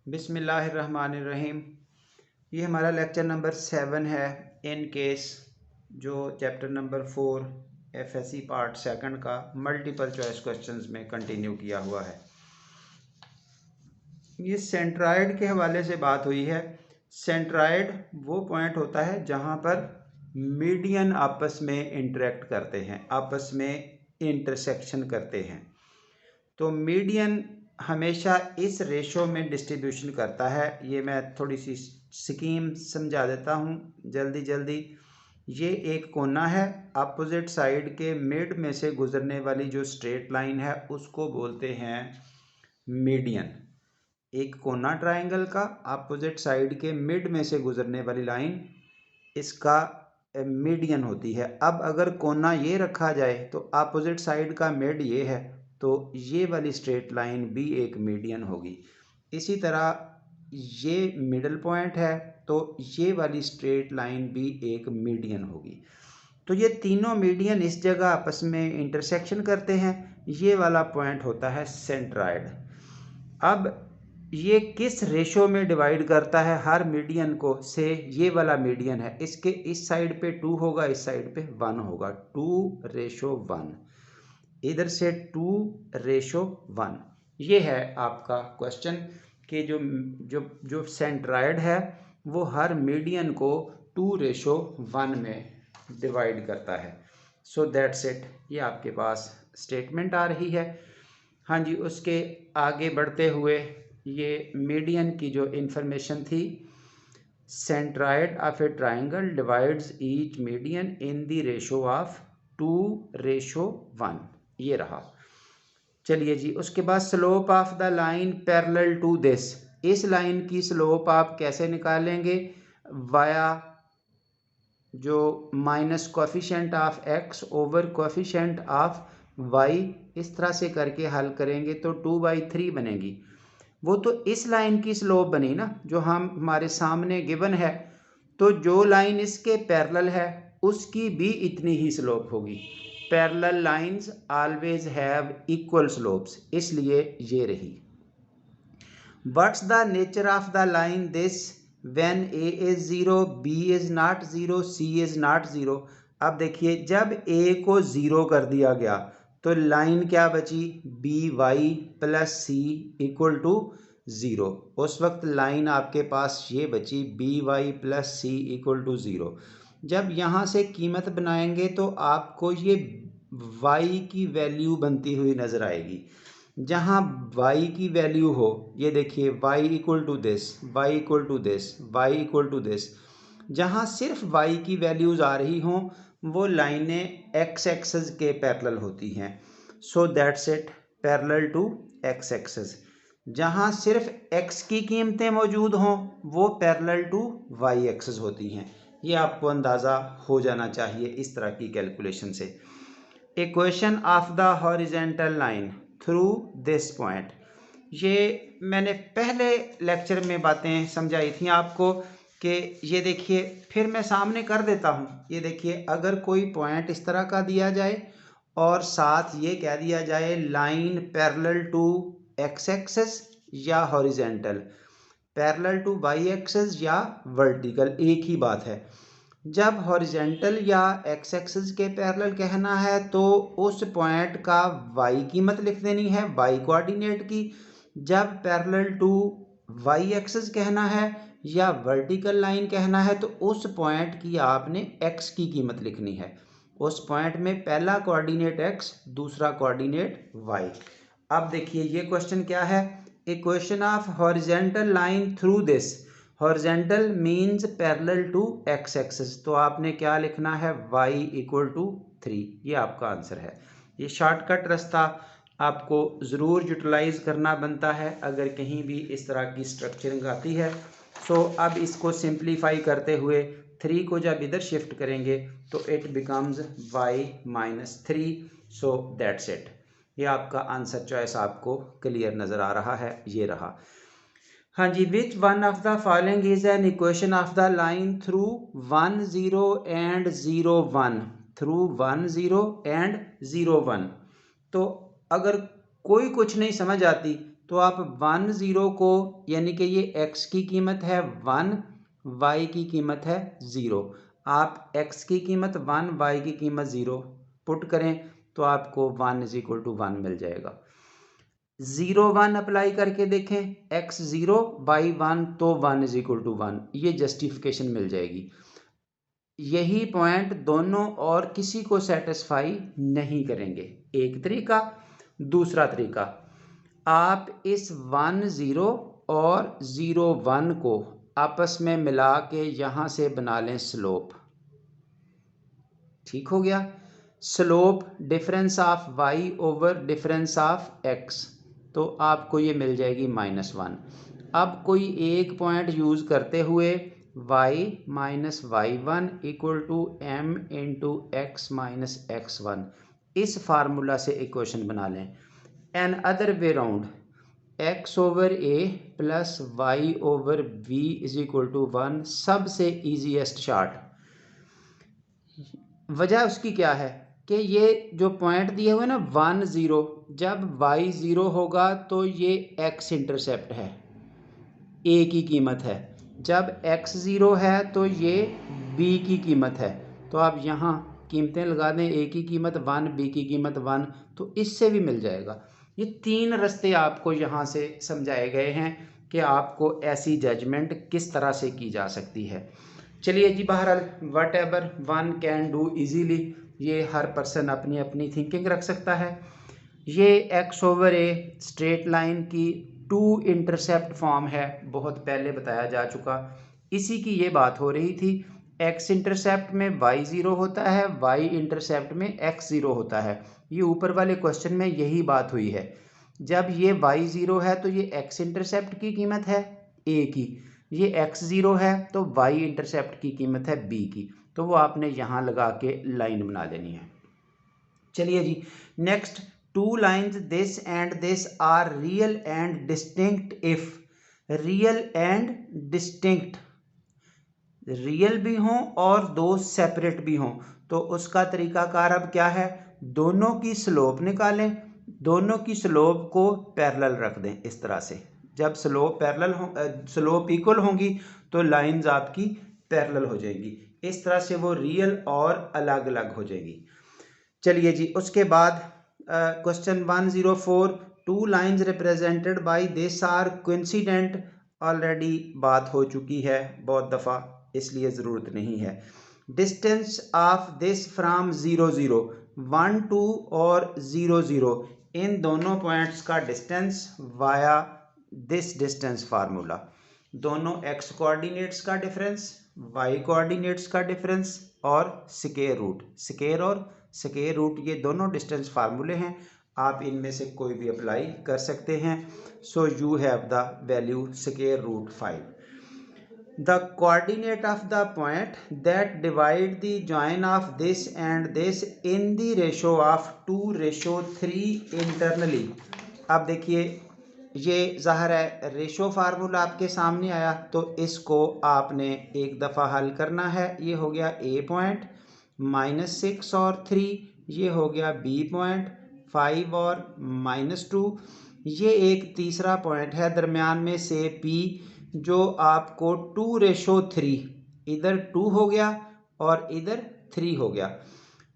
बिस्मिल्लाहिर्रहमानिर्रहीम। ये हमारा लेक्चर नंबर 7 है इन केस, जो chapter number 4 FSc part second का मल्टीपल चॉइस क्वेश्चंस में कंटिन्यू किया हुआ है। ये सेंट्राइड के हवाले से बात हुई है। सेंट्राइड वो पॉइंट होता है जहाँ पर मीडियन आपस में इंटरेक्ट करते हैं, आपस में इंटरसेक्शन करते हैं। तो मीडियन हमेशा इस रेशो में डिस्ट्रीब्यूशन करता है। ये मैं थोड़ी सी स्कीम समझा देता हूँ जल्दी। ये एक कोना है, अपोजिट साइड के मिड में से गुजरने वाली जो स्ट्रेट लाइन है उसको बोलते हैं मीडियन। एक कोना ट्रायंगल का अपोजिट साइड के मिड में से गुजरने वाली लाइन इसका मीडियन होती है। अब अगर कोना ये रखा जाए तो अपोजिट साइड का मिड ये है, तो ये वाली स्ट्रेट लाइन भी एक मीडियन होगी। इसी तरह ये मिडल पॉइंट है, तो ये वाली स्ट्रेट लाइन भी एक मीडियन होगी। तो ये तीनों मीडियन इस जगह आपस में इंटरसेक्शन करते हैं। ये वाला पॉइंट होता है सेंट्राइड। अब ये किस रेशो में डिवाइड करता है हर मीडियन को से? ये वाला मीडियन है, इसके इस साइड पे 2 होगा, इस साइड पे 1 होगा। 2:1, इधर से 2:1। ये है आपका क्वेश्चन कि जो सेंट्राइड है वो हर मीडियन को 2:1 में डिवाइड करता है। सो दैट्स इट। ये आपके पास स्टेटमेंट आ रही है। हाँ जी, उसके आगे बढ़ते हुए ये मीडियन की जो इंफॉर्मेशन थी, centroid of a triangle divides each median in the ratio of 2:1। ये रहा। चलिए जी, उसके बाद slope of the line parallel to this. इस लाइन की स्लोप आप कैसे निकालेंगे? वाया जो minus coefficient of x over coefficient of y, इस तरह से करके हल करेंगे तो 2/3 बनेगी। वो तो इस लाइन की स्लोप बनी ना, जो हमारे सामने गिवन है। तो जो लाइन इसके पैरेलल है उसकी भी इतनी ही स्लोप होगी। Parallel lines always have equal slopes, इसलिए ये रही। What's the nature of the line this when a is 0, b is not 0, c is not 0। अब देखिए, जब a को 0 कर दिया गया तो लाइन क्या बची? by plus c equal to 0। उस वक्त लाइन आपके पास ये बची by plus c equal to 0। जब यहाँ से कीमत बनाएंगे तो आपको ये y की वैल्यू बनती हुई नज़र आएगी। जहाँ y की वैल्यू हो, ये देखिए y equal to this, y equal to this, y equal to this, जहाँ सिर्फ y की वैल्यूज़ आ रही हों वो लाइनें x एक्सिस के पैरेलल होती हैं। So that's it, parallel to x axis. जहाँ सिर्फ x की कीमतें मौजूद हों वो पैरेलल टू y एक्सिस होती हैं। ये आपको अंदाज़ा हो जाना चाहिए इस तरह की कैलकुलेशन से। Equation of the horizontal line through this point, ये मैंने पहले लेक्चर में बातें समझाई थी आपको कि ये देखिए, फिर मैं सामने कर देता हूँ। ये देखिए, अगर कोई पॉइंट इस तरह का दिया जाए और साथ ये कह दिया जाए line parallel to x axis या horizontal, parallel to Y axis या वर्टिकल, एक ही बात है। जब हॉरिजेंटल या एक्स एक्सिस के पैरेलल कहना है तो उस पॉइंट का वाई कीमत लिख देनी है, वाई कोऑर्डिनेट की। जब पैरेलल टू वाई एक्सिस कहना है या वर्टिकल लाइन कहना है तो उस पॉइंट की आपने एक्स की कीमत लिखनी है। उस पॉइंट में पहला कोऑर्डिनेट एक्स, दूसरा कोऑर्डिनेट वाई। अब देखिए, ये क्वेश्चन क्या है? Equation of horizontal line through this. Horizontal means parallel to x axis, तो आपने क्या लिखना है? y equal to 3। ये आपका आंसर है। ये शॉर्टकट रास्ता आपको ज़रूर यूटिलाइज करना बनता है अगर कहीं भी इस तरह की स्ट्रक्चरिंग आती है। सो अब इसको सिंप्लीफाई करते हुए 3 को जब इधर शिफ्ट करेंगे तो it becomes y-3। So that's it. ये आपका आंसर चॉइस आपको क्लियर नज़र आ रहा है, ये रहा। हाँ जी, which one of the following is an equation of the line through 1 0 and 0 1, through 1 0 and 0 1। तो अगर कोई कुछ नहीं समझ आती तो आप 1 0 को, यानी कि ये x की कीमत है 1, y की कीमत है 0, आप x की कीमत 1, y की कीमत 0 पुट करें तो आपको 1 = 1 मिल जाएगा। 0 1 अप्लाई करके देखें, x 0 y 1 तो 1 = 1, ये जस्टिफिकेशन मिल जाएगी। यही पॉइंट दोनों और किसी को सेटिस्फाई नहीं करेंगे। एक तरीका। दूसरा तरीका, आप इस 1 0 और 0 1 को आपस में मिला के यहाँ से बना लें स्लोप। ठीक हो गया। Slope difference of y over difference of x, तो आपको ये मिल जाएगी -1। अब कोई एक पॉइंट यूज़ करते हुए y minus y1 = m into x minus x1, इस फार्मूला से इक्वेशन बना लें। Another way round, x over a plus y over b = 1, सबसे ईजीएस्ट चार्ट। वजह उसकी क्या है कि ये जो पॉइंट दिए हुए ना 1 0, जब y 0 होगा तो ये x इंटरसेप्ट है, a की कीमत है। जब x 0 है तो ये b की कीमत है। तो आप यहाँ कीमतें लगा दें, a की कीमत 1, b की कीमत 1, तो इससे भी मिल जाएगा। ये 3 रास्ते आपको यहाँ से समझाए गए हैं कि आपको ऐसी जजमेंट किस तरह से की जा सकती है। चलिए जी, बहरहाल what ever one can do easily, ये हर पर्सन अपनी अपनी थिंकिंग रख सकता है। ये x over a straight line की 2 इंटरसेप्ट फॉर्म है, बहुत पहले बताया जा चुका। इसी की ये बात हो रही थी। x इंटरसेप्ट में y 0 होता है, y इंटरसेप्ट में x 0 होता है। ये ऊपर वाले क्वेश्चन में यही बात हुई है। जब ये y 0 है तो ये x इंटरसेप्ट की कीमत है a की, ये x 0 है तो y इंटरसेप्ट की कीमत है b की, तो वो आपने यहाँ लगा के लाइन बना देनी है। चलिए जी, next, 2 lines this and this are real and distinct if, real and distinct, real भी हों और दो सेपरेट भी हों, तो उसका तरीकाकार अब क्या है, दोनों की स्लोप निकालें, दोनों की स्लोप को पैरेलल रख दें इस तरह से। जब स्लोप पैरेलल हो, स्लोप इक्वल होंगी तो लाइंस आपकी पैरेलल हो जाएंगी। इस तरह से वो रियल और अलग अलग हो जाएगी। चलिए जी, उसके बाद question 104, 2 lines represented by this are coincident, already बात हो चुकी है बहुत दफ़ा, इसलिए ज़रूरत नहीं है। डिस्टेंस ऑफ दिस फ्राम 0 0, 1 2 और 0 0, इन दोनों पॉइंट्स का distance via this distance formula. दोनों x कोऑर्डिनेट्स का डिफरेंस, y कोऑर्डिनेट्स का डिफरेंस और स्क्वायर रूट, स्क्वायर और स्क्वायर रूट, ये दोनों डिस्टेंस फार्मूले हैं। आप इनमें से कोई भी अप्लाई कर सकते हैं। So you have the value square root 5। The coordinate of the point that divide the join of this and this in the ratio of 2:3 internally। अब देखिए, ये ज़ाहिर है रेशो फार्मूला आपके सामने आया, तो इसको आपने एक दफ़ा हल करना है। ये हो गया a पॉइंट, -6 और 3, ये हो गया b पॉइंट, 5 और -2, ये एक तीसरा पॉइंट है दरमियान में से p, जो आपको 2:3, इधर 2 हो गया और इधर 3 हो गया।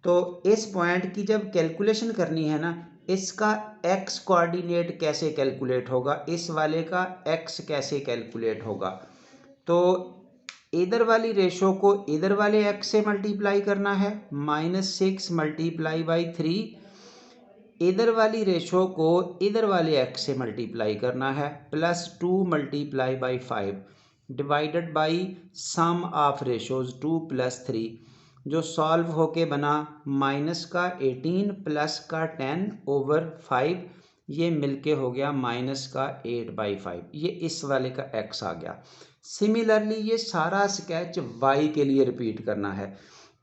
तो इस पॉइंट की जब कैलकुलेशन करनी है ना, इसका x कोऑर्डिनेट कैसे कैलकुलेट होगा, इस वाले का x कैसे कैलकुलेट होगा, तो इधर वाली रेशो को इधर वाले x से मल्टीप्लाई करना है, -6 मल्टीप्लाई बाई 3, इधर वाली रेशो को इधर वाले x से मल्टीप्लाई करना है, +2 multiply by 5 divided by sum of ratios 2 + 3, जो सॉल्व होके बना माइनस का 18 प्लस का 10 ओवर 5, ये मिलके हो गया माइनस का 8/5, ये इस वाले का x आ गया। सिमिलरली ये सारा स्केच y के लिए रिपीट करना है।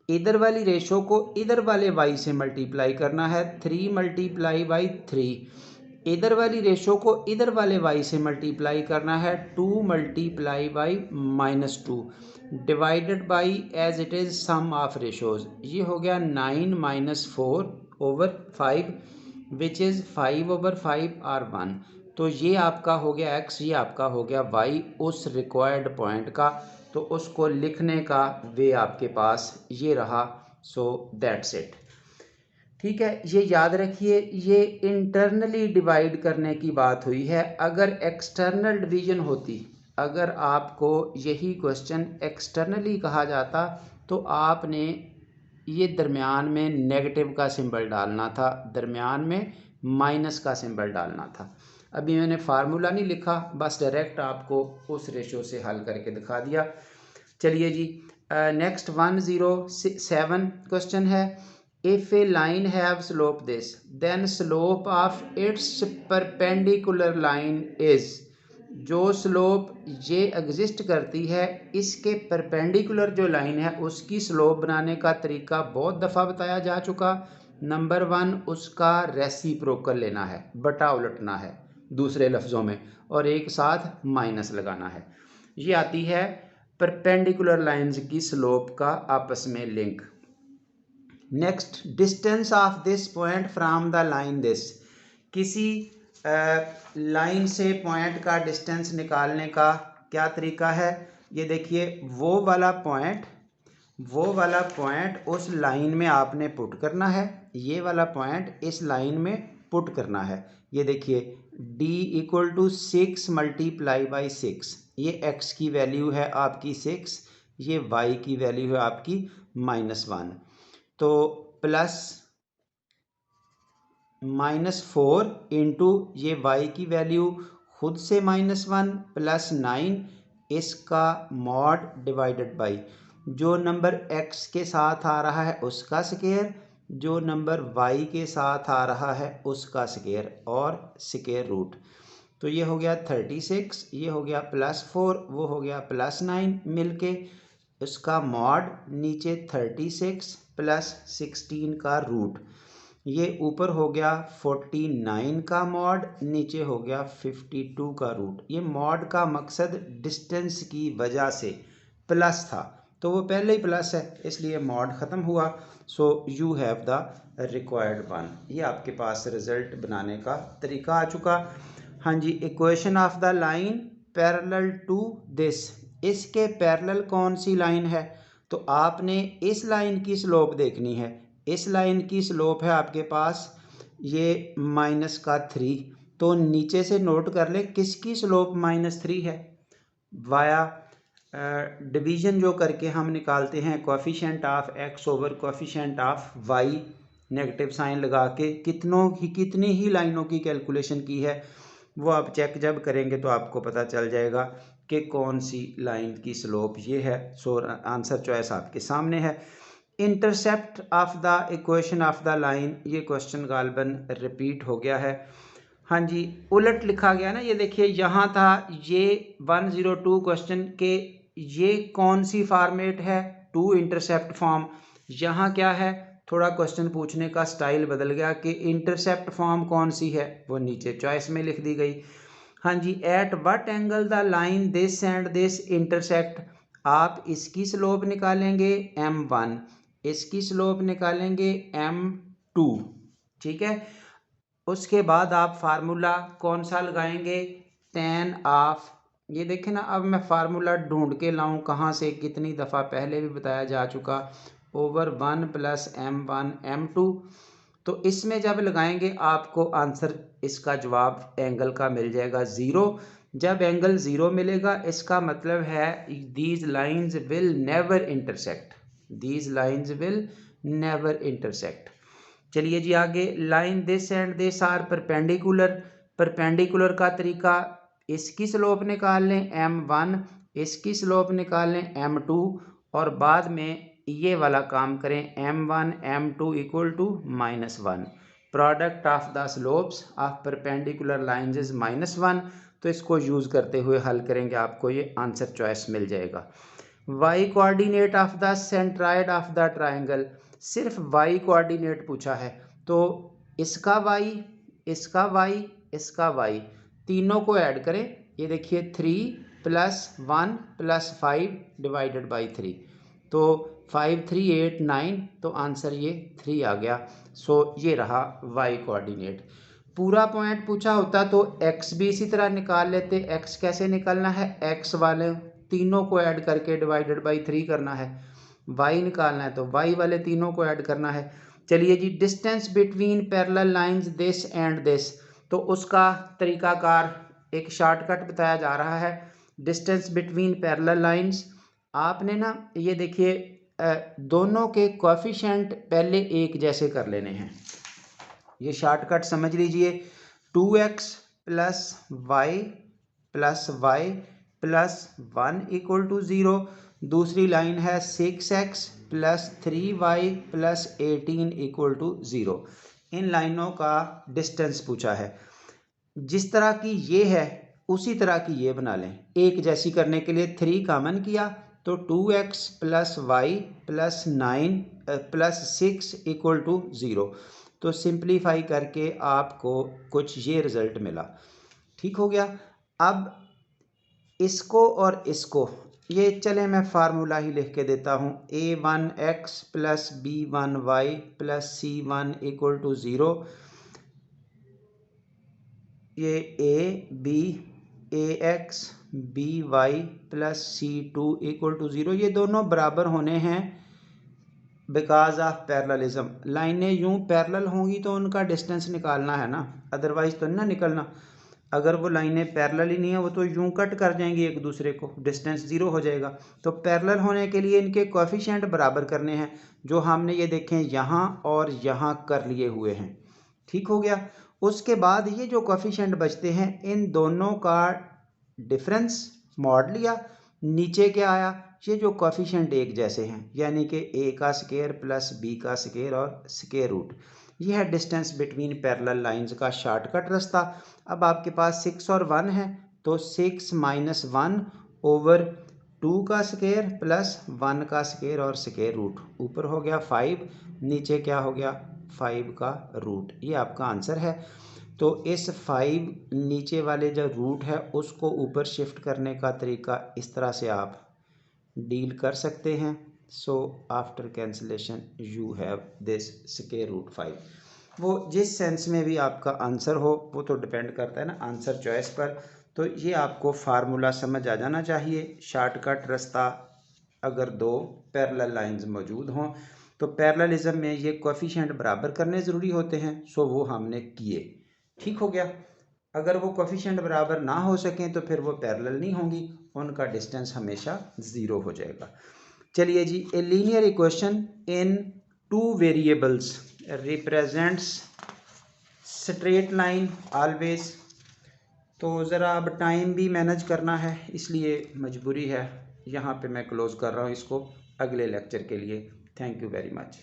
इधर वाली रेशो को इधर वाले y से मल्टीप्लाई करना है, 3 मल्टीप्लाई बाई 3, इधर वाली रेशो को इधर वाले y से मल्टीप्लाई करना है, 2 multiply by -2 divided by as it is sum of ratios, ये हो गया 9 - 4 ओवर 5 विच इज़ 5/5 और 1, तो ये आपका हो गया x, ये आपका हो गया y उस रिक्वायर्ड पॉइंट का। तो उसको लिखने का वे आपके पास ये रहा। सो दैट्स इट। ठीक है, ये याद रखिए, ये इंटरनली डिवाइड करने की बात हुई है। अगर एक्सटर्नल डिवीजन होती, अगर आपको यही क्वेश्चन एक्सटर्नली कहा जाता तो आपने ये दरमियान में नेगेटिव का सिंबल डालना था, दरमियान में माइनस का सिंबल डालना था। अभी मैंने फार्मूला नहीं लिखा, बस डायरेक्ट आपको उस रेशो से हल करके दिखा दिया। चलिए जी, नेक्स्ट 107 क्वेश्चन है। If a line have slope this then slope of its perpendicular line is. जो स्लोप ये एग्जिस्ट करती है, इसके परपेंडिकुलर जो लाइन है उसकी स्लोप बनाने का तरीका बहुत दफ़ा बताया जा चुका। नंबर 1, उसका रेसिप्रोकल लेना है, बटा उलटना है दूसरे लफ्ज़ों में, और एक साथ माइनस लगाना है। ये आती है परपेंडिकुलर लाइंस की स्लोप का आपस में link. Next, distance of this point from the line this. किसी लाइन से पॉइंट का डिस्टेंस निकालने का क्या तरीका है? ये देखिए, वो वाला पॉइंट उस लाइन में आपने पुट करना है, ये वाला पॉइंट इस लाइन में पुट करना है। ये देखिए d = 6 × 6, ये x की वैल्यू है आपकी 6, ये y की वैल्यू है आपकी -1। तो +-4 इंटू ये y की वैल्यू खुद से -1 +9 इसका मॉड डिवाइडेड बाई जो नंबर x के साथ आ रहा है उसका स्क्वायर, जो नंबर y के साथ आ रहा है उसका स्क्वायर और स्क्वायर रूट। तो ये हो गया 36, ये हो गया +4, वो हो गया +9 मिलके उसका मॉड नीचे 36 + 16 का रूट। ये ऊपर हो गया 49 का मॉड, नीचे हो गया 52 का रूट। ये मॉड का मकसद डिस्टेंस की वजह से प्लस था, तो वो पहले ही प्लस है इसलिए मॉड ख़त्म हुआ। सो you have the required one. ये आपके पास रिजल्ट बनाने का तरीका आ चुका। हाँ जी, equation of the line parallel to this, इसके पैरेलल कौन सी लाइन है? तो आपने इस लाइन की स्लोप देखनी है। इस लाइन की स्लोप है आपके पास ये -3, तो नीचे से नोट कर ले किसकी स्लोप -3 है। वाया डिवीज़न जो करके हम निकालते हैं coefficient of x over coefficient of y, negative sign लगा के कितनी ही लाइनों की कैलकुलेशन की है, वो आप चेक जब करेंगे तो आपको पता चल जाएगा कि कौन सी लाइन की स्लोप ये है। सो आंसर चॉइस आपके सामने है। Intercept of the equation of the line, ये क्वेश्चन गालबन रिपीट हो गया है। हाँ जी, उलट लिखा गया ना, ये देखिए यहाँ था ये 102 क्वेश्चन के ये कौन सी फॉर्मेट है, टू इंटरसेप्ट फॉर्म। यहाँ क्या है, थोड़ा क्वेश्चन पूछने का स्टाइल बदल गया कि इंटरसेप्ट फॉर्म कौन सी है, वो नीचे चॉइस में लिख दी गई। हाँ जी, at what angle the line this and this intersect. आप इसकी स्लोप निकालेंगे m1, इसकी स्लोप निकालेंगे m2। ठीक है, उसके बाद आप फार्मूला कौन सा लगाएंगे, tan ऑफ, ये देखें ना, अब मैं फार्मूला ढूंढ के लाऊं कहाँ से, कितनी दफ़ा पहले भी बताया जा चुका, ओवर 1 + m1 m2। तो इसमें जब लगाएंगे आपको आंसर, इसका जवाब एंगल का मिल जाएगा 0। जब एंगल 0 मिलेगा इसका मतलब है these lines will never intersect, these lines will never intersect. चलिए जी आगे, line this and this are perpendicular. Perpendicular का तरीका, इसकी स्लोप निकाल लें m1, इसकी स्लोप निकाल लें m2, और बाद में ये वाला काम करें m1 m2 = -1। Product of the slopes of perpendicular lines is -1। तो इसको यूज़ करते हुए हल करेंगे, आपको ये आंसर चॉइस मिल जाएगा। y coordinate of the centroid of the triangle, सिर्फ y कोऑर्डिनेट पूछा है, तो इसका y, इसका y, इसका y, तीनों को ऐड करें। ये देखिए 3 + 1 + 5 डिवाइडेड बाई 3, तो 5 3 8 9, तो आंसर ये 3 आ गया। सो ये रहा y कोऑर्डिनेट। पूरा पॉइंट पूछा होता तो x भी इसी तरह निकाल लेते। x कैसे निकालना है, x वाले तीनों को ऐड करके डिवाइडेड बाई 3 करना है। y निकालना है तो y वाले तीनों को ऐड करना है। चलिए जी, distance between parallel lines this and this, तो उसका तरीकाकार एक शॉर्टकट बताया जा रहा है। डिस्टेंस बिटवीन पैरेलल लाइंस, आपने ना ये देखिए दोनों के कोएफिशिएंट पहले एक जैसे कर लेने हैं। ये शॉर्टकट समझ लीजिए, 2x plus y plus y plus 1 equal to 0। दूसरी लाइन है 6x plus 3y plus 18 equal to 0। इन लाइनों का डिस्टेंस पूछा है। जिस तरह की ये है उसी तरह की ये बना लें। एक जैसी करने के लिए 3 कॉमन किया तो 2x plus y plus 9 plus 6 equal to 0। तो सिंप्लीफाई करके आपको कुछ ये रिज़ल्ट मिला। ठीक हो गया। अब इसको और इसको ये चले मैं फार्मूला ही लिख के देता हूँ। a1x plus b1y plus c1 equal to 0। ये ax by plus c2 equal to 0, ये दोनों बराबर होने हैं बिकॉज ऑफ पैरेललिज्म। लाइनें यूं पैरेलल होंगी तो उनका डिस्टेंस निकालना है ना, अदरवाइज तो ना निकलना। अगर वो लाइनें पैरेलल ही नहीं है वो तो यूं कट कर जाएंगी एक दूसरे को, डिस्टेंस 0 हो जाएगा। तो पैरेलल होने के लिए इनके कोएफिशिएंट बराबर करने हैं, जो हमने ये देखें यहाँ और यहाँ कर लिए हुए हैं। ठीक हो गया। उसके बाद ये जो कोएफिशिएंट बचते हैं इन दोनों का डिफरेंस मॉड लिया, नीचे क्या आया, ये जो कोएफिशिएंट एक जैसे हैं यानी कि a का स्क्वायर प्लस b का स्क्वायर और स्क्वायर रूट। ये है डिस्टेंस बिटवीन पैरेलल लाइंस का शॉर्टकट रास्ता। अब आपके पास 6 और 1 है तो 6 माइनस 1 ओवर 2 का स्क्वायर प्लस 1 का स्क्वायर और स्क्वायर रूट। ऊपर हो गया 5, नीचे क्या हो गया 5 का रूट। ये आपका आंसर है। तो इस 5 नीचे वाले जो रूट है उसको ऊपर शिफ्ट करने का तरीका इस तरह से आप डील कर सकते हैं। So after cancellation you have this square root 5। वो जिस सेंस में भी आपका आंसर हो वो तो डिपेंड करता है ना आंसर चॉइस पर। तो ये आपको फार्मूला समझ आ जाना चाहिए। शॉर्टकट रास्ता अगर दो पैरेलल लाइंस मौजूद हों तो पैरेललिज्म में ये कोएफिशिएंट बराबर करने ज़रूरी होते हैं। सो वो हमने किए। ठीक हो गया। अगर वो कोएफिशिएंट बराबर ना हो सकें तो फिर वो पैरेलल नहीं होंगी, उनका डिस्टेंस हमेशा 0 हो जाएगा। चलिए जी, a linear equation in 2 variables represents straight line always. तो ज़रा अब टाइम भी मैनेज करना है इसलिए मजबूरी है, यहाँ पे मैं क्लोज़ कर रहा हूँ इसको अगले लेक्चर के लिए। Thank you very much.